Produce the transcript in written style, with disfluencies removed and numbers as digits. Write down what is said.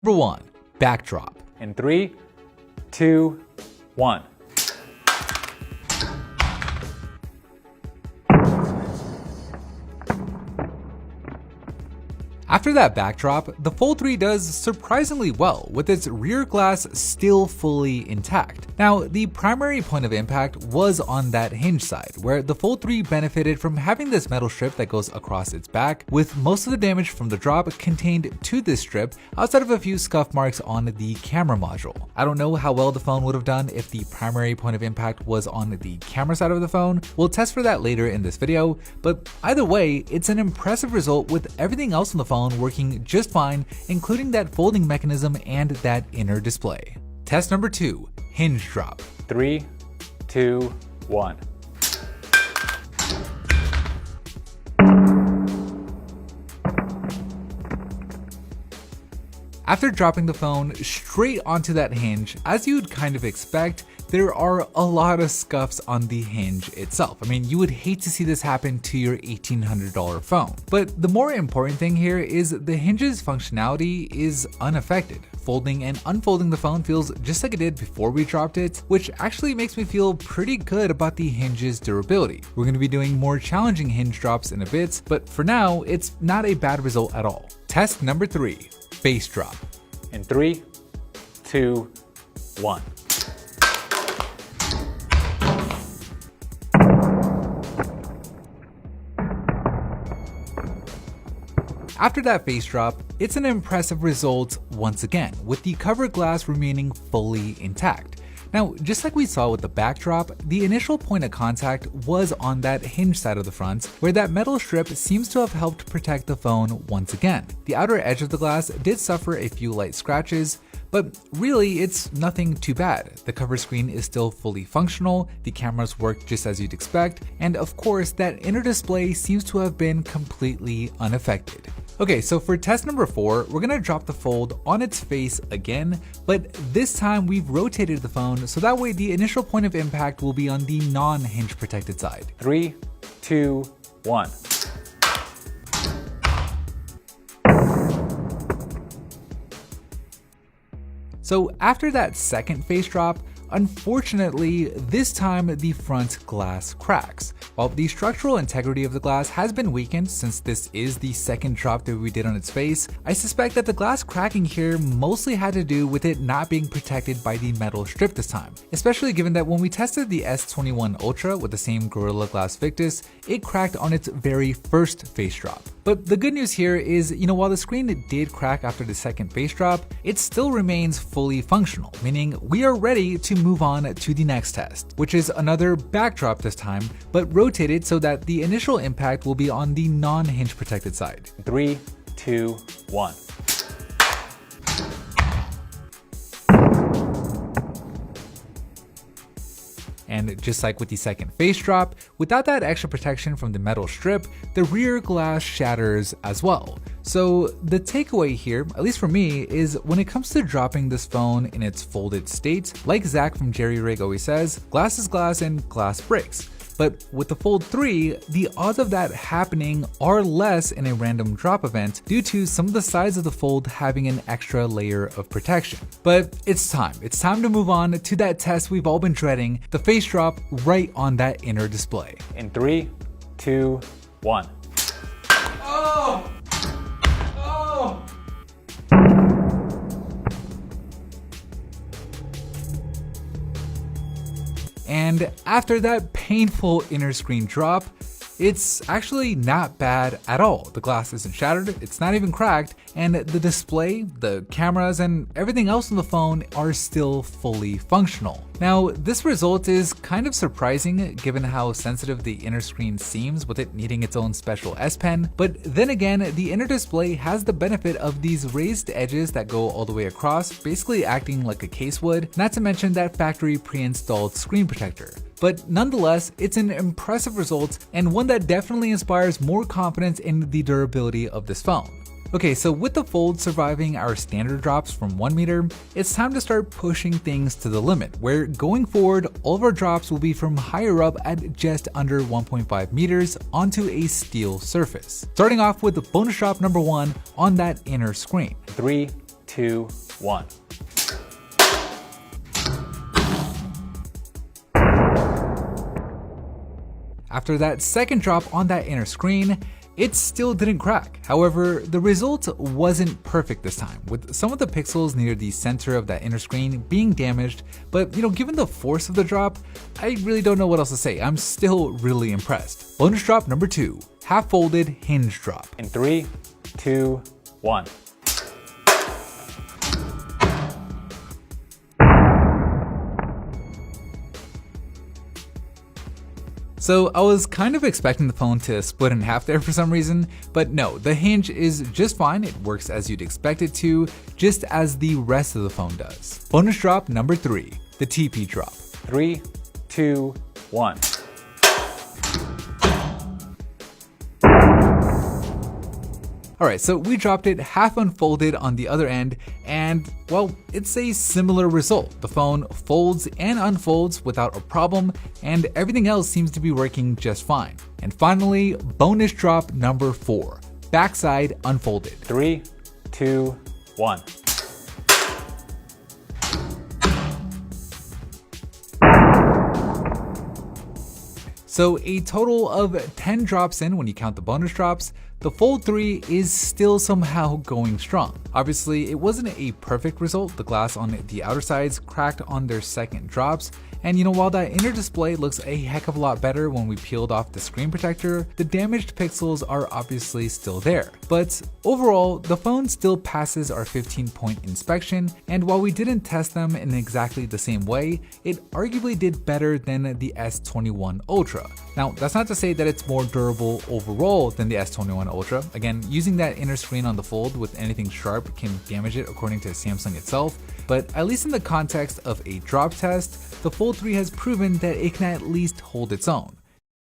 Number 1. Backdrop. In 3, 2, 1. After that backdrop, the Fold 3 does surprisingly well, with its rear glass still fully intact. Now, the primary point of impact was on that hinge side, where the Fold 3 benefited from having this metal strip that goes across its back, with most of the damage from the drop contained to this strip, outside of a few scuff marks on the camera module. I don't know how well the phone would have done if the primary point of impact was on the camera side of the phone. We'll test for that later in this video, but either way, it's an impressive result with everything else on the phone working just fine, including that folding mechanism and that inner display. Test number 2, hinge drop. 3, 2, 1. After dropping the phone straight onto that hinge, as you'd kind of expect, there are a lot of scuffs on the hinge itself. I mean, you would hate to see this happen to your $1,800 phone. But the more important thing here is the hinge's functionality is unaffected. Folding and unfolding the phone feels just like it did before we dropped it, which actually makes me feel pretty good about the hinge's durability. We're going to be doing more challenging hinge drops in a bit, but for now, it's not a bad result at all. Test number 3, face drop. In 3, 2, 1. After that face drop, it's an impressive result once again, with the cover glass remaining fully intact. Now, just like we saw with the backdrop, the initial point of contact was on that hinge side of the front, where that metal strip seems to have helped protect the phone once again. The outer edge of the glass did suffer a few light scratches, but really it's nothing too bad. The cover screen is still fully functional, the cameras work just as you'd expect, and of course that inner display seems to have been completely unaffected. Okay, so for test number 4, we're gonna drop the Fold on its face again, but this time we've rotated the phone so that way the initial point of impact will be on the non-hinge protected side. 3, 2, 1. So after that second face drop, unfortunately, this time the front glass cracks. While the structural integrity of the glass has been weakened since this is the second drop that we did on its face, I suspect that the glass cracking here mostly had to do with it not being protected by the metal strip this time, especially given that when we tested the S21 Ultra with the same Gorilla Glass Victus, it cracked on its very first face drop. But the good news here is, while the screen did crack after the second face drop, it still remains fully functional, meaning we are ready to move on to the next test, which is another backdrop this time, but rotated so that the initial impact will be on the non-hinge protected side. 3, 2, 1. And just like with the second face drop, without that extra protection from the metal strip, the rear glass shatters as well. So the takeaway here, at least for me, is when it comes to dropping this phone in its folded state, like Zach from Jerry Rig always says, glass is glass and glass breaks. But with the Fold 3, the odds of that happening are less in a random drop event due to some of the sides of the Fold having an extra layer of protection. But it's time to move on to that test we've all been dreading, the face drop right on that inner display. In 3, 2, 1. Oh! Oh! And after that painful inner screen drop, it's actually not bad at all. The glass isn't shattered, it's not even cracked, and the display, the cameras, and everything else on the phone are still fully functional. Now, this result is kind of surprising given how sensitive the inner screen seems with it needing its own special S Pen, but then again, the inner display has the benefit of these raised edges that go all the way across, basically acting like a case would, not to mention that factory pre-installed screen protector. But nonetheless, it's an impressive result and one that definitely inspires more confidence in the durability of this phone. Okay, so with the Fold surviving our standard drops from 1 meter, it's time to start pushing things to the limit, where going forward, all of our drops will be from higher up at just under 1.5 meters onto a steel surface. Starting off with the bonus drop number 1 on that inner screen. 3, 2, 1. After that second drop on that inner screen, it still didn't crack. However, the result wasn't perfect this time, with some of the pixels near the center of that inner screen being damaged, but given the force of the drop, I really don't know what else to say. I'm still really impressed. Bonus drop number 2, half folded hinge drop. In 3, 2, 1. So I was kind of expecting the phone to split in half there for some reason, but no, the hinge is just fine. It works as you'd expect it to, just as the rest of the phone does. Bonus drop number 3, the TP drop. 3, 2, 1. Alright, so we dropped it half unfolded on the other end, and well, it's a similar result. The phone folds and unfolds without a problem, and everything else seems to be working just fine. And finally, bonus drop number 4, backside unfolded. 3, 2, 1. So a total of 10 drops in when you count the bonus drops, the Fold 3 is still somehow going strong. Obviously, it wasn't a perfect result. The glass on the outer sides cracked on their second drops, and while that inner display looks a heck of a lot better when we peeled off the screen protector, the damaged pixels are obviously still there. But overall, the phone still passes our 15-point inspection, and while we didn't test them in exactly the same way, it arguably did better than the S21 Ultra. Now, that's not to say that it's more durable overall than the S21 Ultra. Again, using that inner screen on the Fold with anything sharp can damage it according to Samsung itself, but at least in the context of a drop test, the Fold 3 has proven that it can at least hold its own.